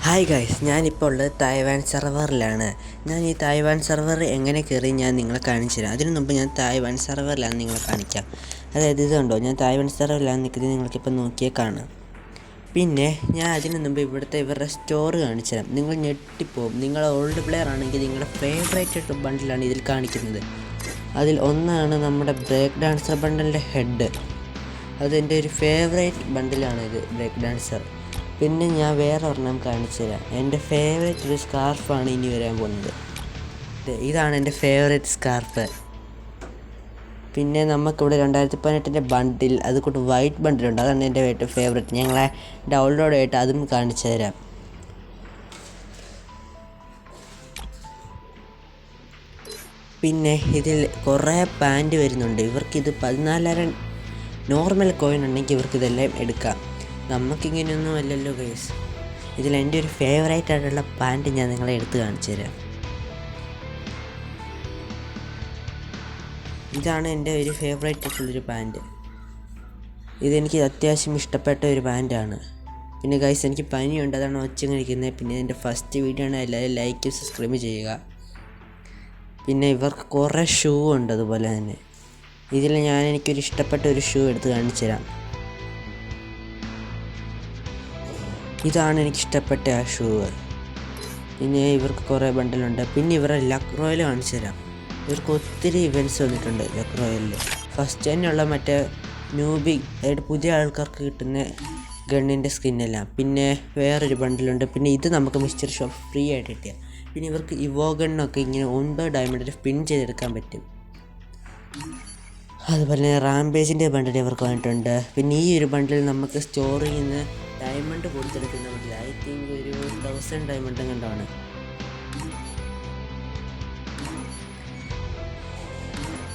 Hi guys, ഞാനിപ്പോൾ ഉള്ളത് Taiwan സെർവറിലാണ്. ഞാൻ ഈ തായ്വാൻ സെർവർ എങ്ങനെ കയറി ഞാൻ നിങ്ങളെ കാണിച്ചു തരാം. അതിനു മുമ്പ് ഞാൻ തായ്വാൻ സെർവറിലാണ് നിങ്ങളെ കാണിക്കാം. അതായത് ഇതുണ്ടോ, ഞാൻ തായ്വാൻ സെർവറിലാണ് നിൽക്കുന്നത്, നിങ്ങൾക്കിപ്പോൾ നോക്കിയേ കാണാം. പിന്നെ ഞാൻ അതിനു മുമ്പ് ഇവരുടെ സ്റ്റോർ കാണിച്ചു തരാം. നിങ്ങൾ ഞെട്ടിപ്പോവും. നിങ്ങൾ ഓൾഡ് പ്ലെയർ ആണെങ്കിൽ നിങ്ങളുടെ ഫേവറേറ്റ് ബണ്ടിലാണ് ഇതിൽ കാണിക്കുന്നത്. അതിൽ ഒന്നാണ് നമ്മുടെ ബ്രേക്ക് ഡാൻസർ ബണ്ടിലിൻ്റെ ഹെഡ്. അതെൻ്റെ ഒരു ഫേവറേറ്റ് ബണ്ടിലാണ് ഇത്, ബ്രേക്ക് ഡാൻസർ. പിന്നെ ഞാൻ വേറെ ഒരെണ്ണം കാണിച്ചു തരാം. എൻ്റെ ഫേവറേറ്റ് ഒരു സ്കാർഫാണ് ഇനി വരാൻ പോകുന്നത്. ഇതാണ് എൻ്റെ ഫേവറേറ്റ് സ്കാർഫ്. പിന്നെ നമുക്കിവിടെ 2018 ബണ്ടിൽ അതുകൊണ്ട് വൈറ്റ് ബണ്ടിലുണ്ട്, അതാണ് എൻ്റെ ഏറ്റവും ഫേവറേറ്റ്. ഞങ്ങളെ ഡൗൺലോഡ് ആയിട്ട് അതും കാണിച്ചു തരാം. പിന്നെ ഇതിൽ കുറേ പാൻറ്റ് വരുന്നുണ്ട്. ഇവർക്കിത് 14,000 നോർമൽ കോയിൻ ഉണ്ടെങ്കിൽ ഇവർക്കിതെല്ലാം എടുക്കാം. നമുക്കിങ്ങനെയൊന്നും അല്ലല്ലോ ഗൈസ്. ഇതിൽ എൻ്റെ ഒരു ഫേവറേറ്റ് ആയിട്ടുള്ള പാൻറ്റ് ഞാൻ നിങ്ങളെ എടുത്ത് കാണിച്ചു തരാം. ഇതാണ് എൻ്റെ ഒരു ഫേവറേറ്റ് ആയിട്ടുള്ളൊരു പാൻറ്റ്. ഇതെനിക്ക് അത്യാവശ്യം ഇഷ്ടപ്പെട്ട ഒരു പാൻറ്റാണ്. പിന്നെ ഗൈസ്, എനിക്ക് പനിയുണ്ട്, അതാണ് ഒച്ചങ്ങിരിക്കുന്നത്. പിന്നെ എൻ്റെ ഫസ്റ്റ് വീഡിയോ ആണ്, എല്ലാവരും ലൈക്ക് സബ്സ്ക്രൈബ് ചെയ്യുക. പിന്നെ ഇവർക്ക് കുറേ ഷൂ ഉണ്ട്. അതുപോലെ തന്നെ ഇതിൽ എനിക്കൊരു ഇഷ്ടപ്പെട്ട ഒരു ഷൂ എടുത്ത് കാണിച്ചു തരാം. ഇതാണ് എനിക്കിഷ്ടപ്പെട്ട ആ ഷൂ. പിന്നെ ഇവർക്ക് കുറേ ബണ്ടിലുണ്ട്. പിന്നെ ഇവരുടെ ലക്ക് റോയൽ കാണിച്ചു തരാം. ഇവർക്ക് ഒത്തിരി ഇവൻറ്റ്സ് വന്നിട്ടുണ്ട് ലക്ക് റോയലിൽ. ഫസ്റ്റ് തന്നെയുള്ള മറ്റേ ന്യൂബി, അതായത് പുതിയ ആൾക്കാർക്ക് കിട്ടുന്ന ഗണ്ണിൻ്റെ സ്കിന്നെല്ലാം. പിന്നെ വേറൊരു ബണ്ടിലുണ്ട്. പിന്നെ ഇത് നമുക്ക് മിസ്റ്റർ ഷോപ്പ് ഫ്രീ ആയിട്ട് കിട്ടിയ. പിന്നെ ഇവർക്ക് ഇവോ ഗണ്ണൊക്കെ ഇങ്ങനെ 9 ഡയമണ്ടിൽ സ്പിൻ ചെയ്തെടുക്കാൻ പറ്റും. അതുപോലെ തന്നെ റാംപേജിൻ്റെ ബണ്ടിൽ ഇവർക്ക് വന്നിട്ടുണ്ട്. പിന്നെ ഈ ഒരു ബണ്ടിൽ നമുക്ക് സ്റ്റോർ ചെയ്യുന്ന ഡയമണ്ട് കൊടുത്തെടുക്കുന്ന ബണ്ടിൽ, ഐ തിങ്ക് ഒരു 1000 ഡയമണ്ട് കണ്ടാണ്.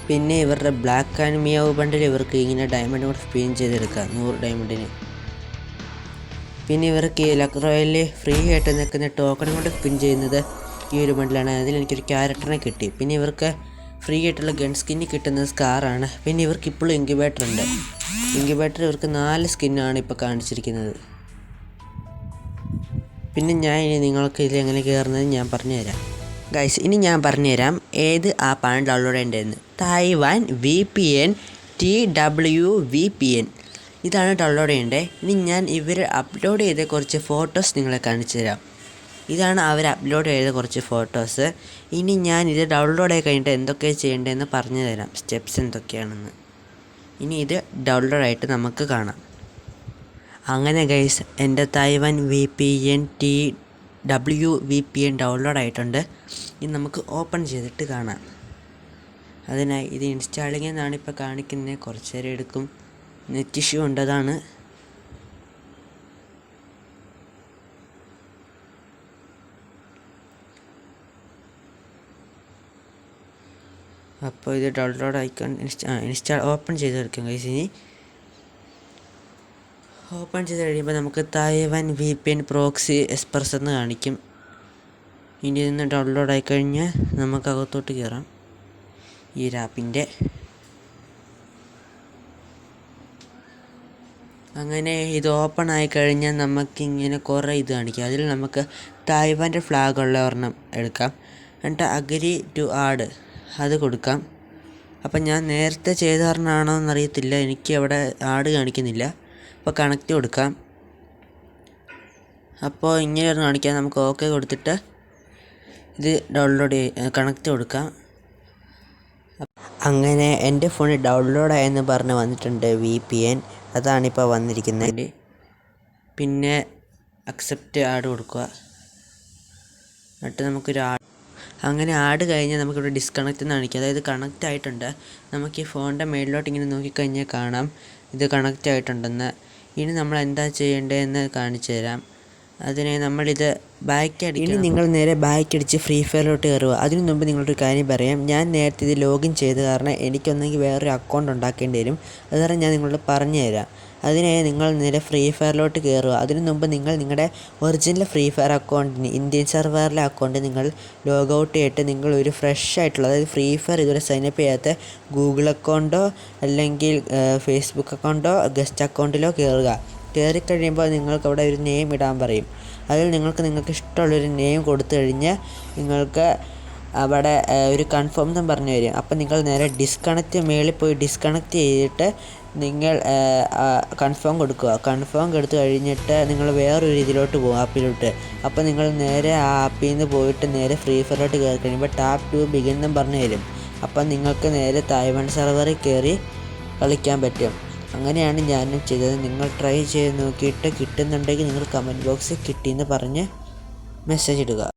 പിന്നെ ഇവരുടെ ബ്ലാക്ക് ആൻഡ് മിയാവ് ബണ്ടിൽ ഇവർക്ക് ഇങ്ങനെ ഡയമണ്ട് കൂടെ സ്പിൻ ചെയ്തെടുക്കാം 100 ഡയമണ്ടിന്. പിന്നെ ഇവർക്ക് ഈ ലക്ക് റോയലിൽ ഫ്രീ ആയിട്ട് നിൽക്കുന്ന ടോക്കൺ കൊണ്ട് സ്പിൻ ചെയ്യുന്നത് ഈ ഒരു ബണ്ടിലാണ്. അതിൽ എനിക്കൊരു ക്യാരക്ടറിനെ കിട്ടി. പിന്നെ ഇവർക്ക് ഫ്രീ ആയിട്ടുള്ള ഗൺ സ്കിന്നി കിട്ടുന്നത് സ്കാറാണ്. പിന്നെ ഇവർക്ക് ഇപ്പോഴും ഇൻക്യുബേറ്റർ ഉണ്ട്. ഇൻക്യുബേറ്റർ ഇവർക്ക് 4 സ്കിന്നാണ് ഇപ്പോൾ കാണിച്ചിരിക്കുന്നത്. പിന്നെ ഞാൻ ഇനി നിങ്ങൾക്ക് ഇതിൽ എങ്ങനെ കയറുന്നത് ഞാൻ പറഞ്ഞുതരാം ഗൈസ്. ഇനി ഞാൻ പറഞ്ഞുതരാം ഏത് ആപ്പാണ് ഡൗൺലോഡ് ചെയ്യേണ്ടതെന്ന്. തായ്വാൻ VPN TWVPN, ഇതാണ് ഡൗൺലോഡ് ചെയ്യേണ്ടത്. ഇനി ഞാൻ ഇവർ അപ്ലോഡ് ചെയ്ത കുറച്ച് ഫോട്ടോസ് നിങ്ങളെ കാണിച്ചു തരാം. ഇതാണ് അവർ അപ്ലോഡ് ചെയ്ത കുറച്ച് ഫോട്ടോസ്. ഇനി ഞാൻ ഇത് ഡൗൺലോഡ് ആയി കഴിഞ്ഞിട്ട് എന്തൊക്കെയാണ് ചെയ്യേണ്ടതെന്ന് പറഞ്ഞു തരാം, സ്റ്റെപ്സ് എന്തൊക്കെയാണെന്ന്. ഇനി ഇത് ഡൗൺലോഡായിട്ട് നമുക്ക് കാണാം. അങ്ങനെ ഗൈസ്, എൻ്റെ തായ്വാൻ VPN TWVPN ഡൗൺലോഡ് ആയിട്ടുണ്ട്. ഇനി നമുക്ക് ഓപ്പൺ ചെയ്തിട്ട് കാണാം. അതിനായി ഇത് ഇൻസ്റ്റാളിങ് എന്നാണ് ഇപ്പോൾ കാണിക്കുന്നത്. കുറച്ച് നേരം എടുക്കും, നെറ്റ് ഇഷ്യൂ ഉണ്ട്, അതാണ്. അപ്പോൾ ഇത് ഡൗൺലോഡ് ആയിക്കൊണ്ട് ഇൻസ്റ്റാൾ ഓപ്പൺ ചെയ്ത് എടുക്കാം ഗൈസ്. ഇനി ഓപ്പൺ ചെയ്ത് കഴിയുമ്പോൾ നമുക്ക് തായ്വാൻ VPN പ്രോക്സി എക്സ്പ്രസ് എന്ന് കാണിക്കും. ഇനി ഇന്ന് ഡൗൺലോഡ് ആയിക്കഴിഞ്ഞാൽ നമുക്ക് അകത്തോട്ട് കയറാം ഈ ആപ്പിൻ്റെ. അങ്ങനെ ഇത് ഓപ്പൺ ആയിക്കഴിഞ്ഞാൽ നമുക്കിങ്ങനെ കുറേ ഇത് കാണിക്കും. അതിൽ നമുക്ക് തായ്വാൻ്റെ ഫ്ലാഗുള്ള ഒരെണ്ണം എടുക്കാം. എന്നിട്ട് അഗ്രി ടു ആഡ് അത് കൊടുക്കാം. അപ്പം ഞാൻ നേരത്തെ ചെയ്ത ഒരെണ്ണമാണോ എന്നറിയത്തില്ല, എനിക്ക് അവിടെ ആഡ് കാണിക്കുന്നില്ല. അപ്പോൾ കണക്റ്റ് കൊടുക്കാം. അപ്പോൾ ഇങ്ങനെ ഒന്ന് കാണിക്കാം. നമുക്ക് ഓക്കെ കൊടുത്തിട്ട് ഇത് ഡൗൺലോഡ് കണക്റ്റ് കൊടുക്കാം. അങ്ങനെ എൻ്റെ ഫോണിൽ ഡൗൺലോഡ് ആയെന്ന് പറഞ്ഞ് വന്നിട്ടുണ്ട് VPN. അതാണിപ്പോൾ വന്നിരിക്കുന്നത്. പിന്നെ അക്സെപ്റ്റ് ആഡ് കൊടുക്കുക. എന്നിട്ട് നമുക്കൊരു അങ്ങനെ ആഡ് കഴിഞ്ഞാൽ നമുക്കിവിടെ ഡിസ്കണക്റ്റ് എന്ന് കാണിക്കുക. അതായത് കണക്റ്റ് ആയിട്ടുണ്ട്. നമുക്ക് ഈ ഫോണിൻ്റെ മേളിലോട്ട് ഇങ്ങനെ നോക്കിക്കഴിഞ്ഞാൽ കാണാം ഇത് കണക്റ്റ് ആയിട്ടുണ്ടെന്ന്. ഇനി നമ്മൾ എന്താ ചെയ്യേണ്ടതെന്ന് കാണിച്ചു തരാം. അതിന് നമ്മളിത് ബാക്ക് അടിക്കണം. ഇനി നിങ്ങൾ നേരെ ബാക്ക് അടിച്ച് ഫ്രീ ഫയറിലോട്ട് കയറുക. അതിനു മുമ്പ് നിങ്ങളൊരു കാര്യം പറയാം. ഞാൻ നേരത്തെ ഇത് ലോഗിൻ ചെയ്ത് കാരണം എനിക്കൊന്നെങ്കിൽ വേറൊരു അക്കൗണ്ട് ഉണ്ടാക്കേണ്ടി വരും. അത് കാരണം ഞാൻ നിങ്ങളോട് പറഞ്ഞു തരാം. അതിനായി നിങ്ങൾ നേരെ ഫ്രീ ഫയറിലോട്ട് കയറുക. അതിനു മുമ്പ് നിങ്ങൾ നിങ്ങളുടെ ഒറിജിനൽ ഫ്രീ ഫയർ അക്കൗണ്ടിന്, ഇന്ത്യൻ സെർവറിലെ അക്കൗണ്ട് നിങ്ങൾ ലോഗ് ഔട്ട് ചെയ്തിട്ട് നിങ്ങൾ ഒരു ഫ്രഷ് ആയിട്ടുള്ള, അതായത് ഫ്രീ ഫയർ ഇതുവരെ സൈനപ്പ് ചെയ്യാത്ത ഗൂഗിൾ അക്കൗണ്ടോ അല്ലെങ്കിൽ ഫേസ്ബുക്ക് അക്കൗണ്ടോ ഗസ്റ്റ് അക്കൗണ്ടിലോ കയറുക. കയറിക്കഴിയുമ്പോൾ നിങ്ങൾക്ക് അവിടെ ഒരു നെയിം ഇടാൻ പറയും. അതിൽ നിങ്ങൾക്ക് ഇഷ്ടമുള്ളൊരു നെയിം കൊടുത്തു കഴിഞ്ഞാൽ നിങ്ങൾക്ക് അവിടെ ഒരു കൺഫേം എന്ന് പറഞ്ഞു തരും. അപ്പോൾ നിങ്ങൾ നേരെ മേളിൽ പോയി ഡിസ്കണക്റ്റ് ചെയ്തിട്ട് നിങ്ങൾ കൺഫേം കൊടുക്കുക. കൺഫേം കൊടുത്തു കഴിഞ്ഞിട്ട് നിങ്ങൾ വേറൊരു ഇതിലോട്ട് പോകും, ആപ്പിലോട്ട്. അപ്പോൾ നിങ്ങൾ നേരെ ആ ആപ്പിൽ നിന്ന് പോയിട്ട് നേരെ ഫ്രീ ഫയറിലോട്ട് കയറി കഴിയുമ്പോൾ ടാപ്പ് ടു ബിഗിൻ എന്നും പറഞ്ഞു തരും. അപ്പം നിങ്ങൾക്ക് നേരെ തായ്വാൻ സെർവറിൽ കയറി കളിക്കാൻ പറ്റും. അങ്ങനെയാണ് ഞാനും ചെയ്തത്. നിങ്ങൾ ട്രൈ ചെയ്ത് നോക്കിയിട്ട് കിട്ടുന്നുണ്ടെങ്കിൽ നിങ്ങൾ കമൻറ്റ് ബോക്സിൽ കിട്ടിയെന്ന് പറഞ്ഞ് മെസ്സേജ് ഇടുക.